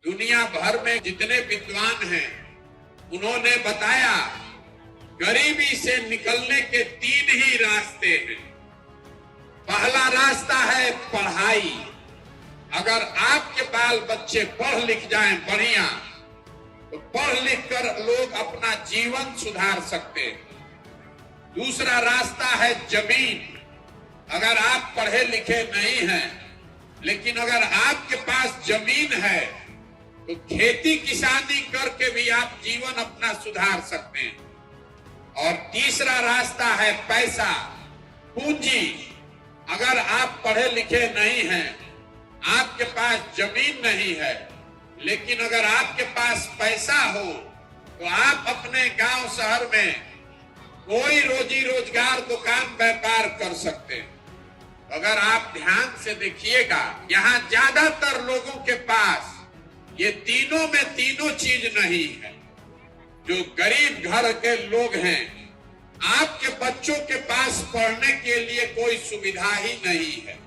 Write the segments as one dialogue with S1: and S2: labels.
S1: दुनिया भर में जितने विद्वान हैं उन्होंने बताया गरीबी से निकलने के 3 ही रास्ते हैं। पहला रास्ता है पढ़ाई। अगर आपके बाल बच्चे पढ़ लिख जाएं बढ़िया तो पढ़ लिख कर लोग अपना जीवन सुधार सकते हैं। दूसरा रास्ता है जमीन। अगर आप पढ़े लिखे नहीं हैं लेकिन अगर आपके पास जमीन है तो खेती किसानी करके भी आप जीवन अपना सुधार सकते हैं। और तीसरा रास्ता है पैसा, पूंजी। अगर आप पढ़े लिखे नहीं हैं, आपके पास जमीन नहीं है, लेकिन अगर आपके पास पैसा हो तो आप अपने गांव शहर में कोई रोजी रोजगार दुकान व्यापार कर सकते हैं। अगर आप ध्यान से देखिएगा, यहाँ ज्यादातर लोगों के पास ये तीनों में तीनों चीज नहीं है। जो गरीब घर के लोग हैं, आपके बच्चों के पास पढ़ने के लिए कोई सुविधा ही नहीं है।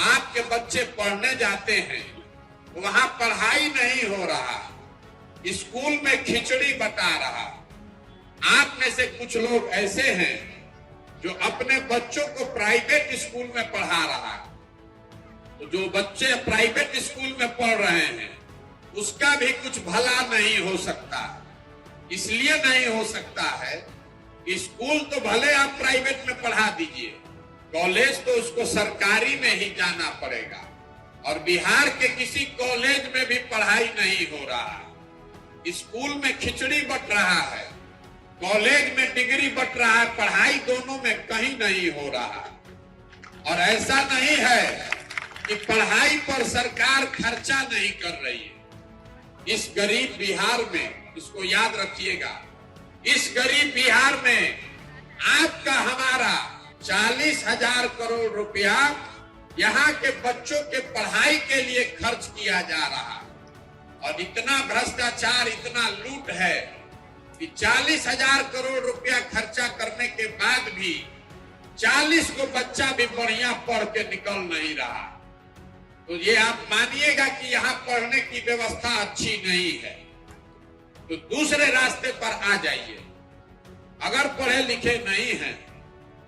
S1: आपके बच्चे पढ़ने जाते हैं, वहां पढ़ाई नहीं हो रहा, स्कूल में खिचड़ी बटा रहा। आप में से कुछ लोग ऐसे हैं जो अपने बच्चों को प्राइवेट स्कूल में पढ़ा रहा। तो जो बच्चे प्राइवेट स्कूल में पढ़ रहे हैं उसका भी कुछ भला नहीं हो सकता। इसलिए नहीं हो सकता है, स्कूल तो भले आप प्राइवेट में पढ़ा दीजिए, कॉलेज तो उसको सरकारी में ही जाना पड़ेगा। और बिहार के किसी कॉलेज में भी पढ़ाई नहीं हो रहा। स्कूल में खिचड़ी बट रहा है, कॉलेज में डिग्री बट रहा है, पढ़ाई दोनों में कहीं नहीं हो रहा। और ऐसा नहीं है कि पढ़ाई पर सरकार खर्चा नहीं कर रही है। इस गरीब बिहार में, इसको याद रखिएगा, इस गरीब बिहार में आपका हमारा 40,000 करोड़ रुपया यहाँ के बच्चों के पढ़ाई के लिए खर्च किया जा रहा। और इतना भ्रष्टाचार, इतना लूट है कि 40,000 करोड़ रुपया खर्चा करने के बाद भी 40 को बच्चा भी बढ़िया पढ़ के निकल नहीं रहा। तो ये आप मानिएगा कि यहाँ पढ़ने की व्यवस्था अच्छी नहीं है। तो दूसरे रास्ते पर आ जाइए। अगर पढ़े लिखे नहीं हैं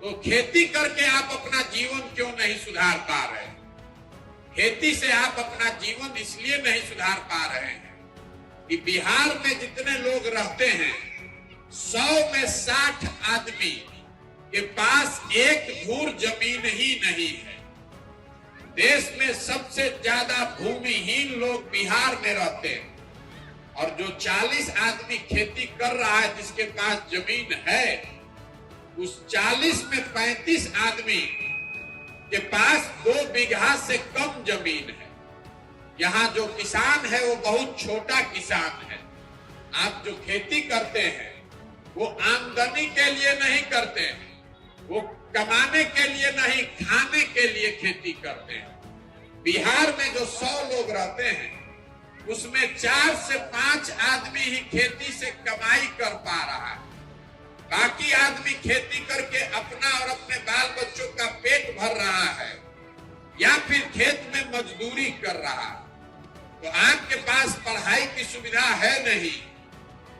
S1: तो खेती करके आप अपना जीवन क्यों नहीं सुधार पा रहे? खेती से आप अपना जीवन इसलिए नहीं सुधार पा रहे हैं कि बिहार में जितने लोग रहते हैं 100 में 60 आदमी के पास एक धूर जमीन ही नहीं है। देश में सबसे ज्यादा भूमिहीन लोग बिहार में रहते हैं। और जो 40 आदमी खेती कर रहा है जिसके पास जमीन है, उस 40 में 35 आदमी के पास 2 बीघा से कम जमीन है। यहाँ जो किसान है वो बहुत छोटा किसान है। आप जो खेती करते हैं वो आमदनी के लिए नहीं करते हैं, वो कमाने के लिए नहीं, खाने के लिए खेती करते हैं। बिहार में जो 100 लोग रहते हैं उसमें 4 से 5 आदमी ही खेती से कमाई कर पा रहा है। बाकी आदमी खेती करके अपना और अपने बाल बच्चों का पेट भर रहा है या फिर खेत में मजदूरी कर रहा। तो आपके पास पढ़ाई की सुविधा है नहीं,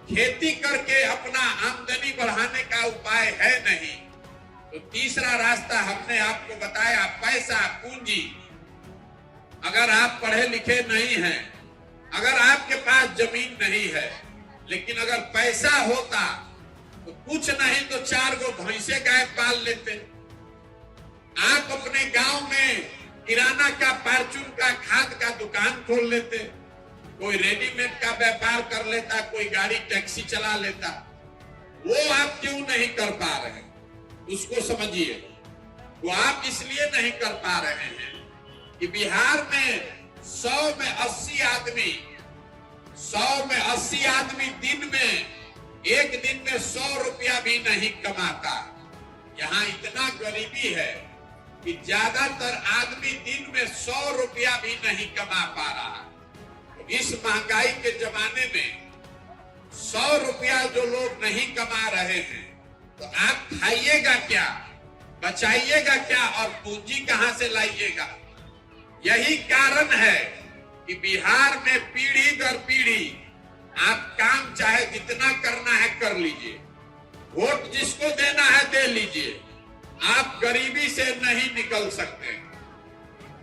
S1: खेती करके अपना आमदनी बढ़ाने का उपाय है नहीं। तो तीसरा रास्ता हमने आपको बताया, पैसा, पूंजी। अगर आप पढ़े लिखे नहीं हैं, अगर आपके पास जमीन नहीं है, लेकिन अगर पैसा होता तो कुछ नहीं तो 4 गो भैंसे गाय पाल लेते। आप अपने गांव में किराना का, फार्चून का, खाद का दुकान खोल लेते, कोई रेडीमेड का व्यापार कर लेता, कोई गाड़ी टैक्सी चला लेता। वो आप क्यों नहीं कर पा रहे? उसको समझिए। वो आप इसलिए नहीं कर पा रहे हैं कि बिहार में 100 में 80 आदमी दिन में, एक दिन में 100 रुपया भी नहीं कमाता। यहाँ इतना गरीबी है कि ज्यादातर आदमी दिन में 100 रुपया भी नहीं कमा पा रहा। तो इस महंगाई के जमाने में 100 रुपया जो लोग नहीं कमा रहे हैं तो आप खाइएगा क्या, बचाइएगा क्या और पूंजी कहां से लाइएगा? यही कारण है कि बिहार में पीढ़ी दर पीढ़ी आप काम चाहे जितना करना है कर लीजिए, वोट जिसको देना है दे लीजिए, आप गरीबी से नहीं निकल सकते।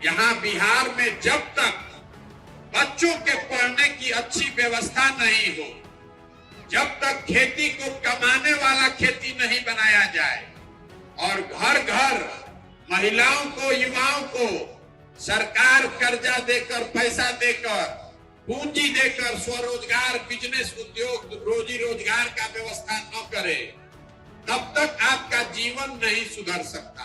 S1: यहाँ बिहार में जब तक बच्चों के पढ़ने की अच्छी व्यवस्था नहीं हो, जब तक खेती को कमाने वाला खेती नहीं बनाया जाए और घर घर महिलाओं को, युवाओं को सरकार कर्जा देकर, पैसा देकर, पूंजी देकर स्वरोजगार, बिजनेस, उद्योग, रोजी रोजगार का व्यवस्था न करे, तब तक आपका जीवन नहीं सुधर सकता।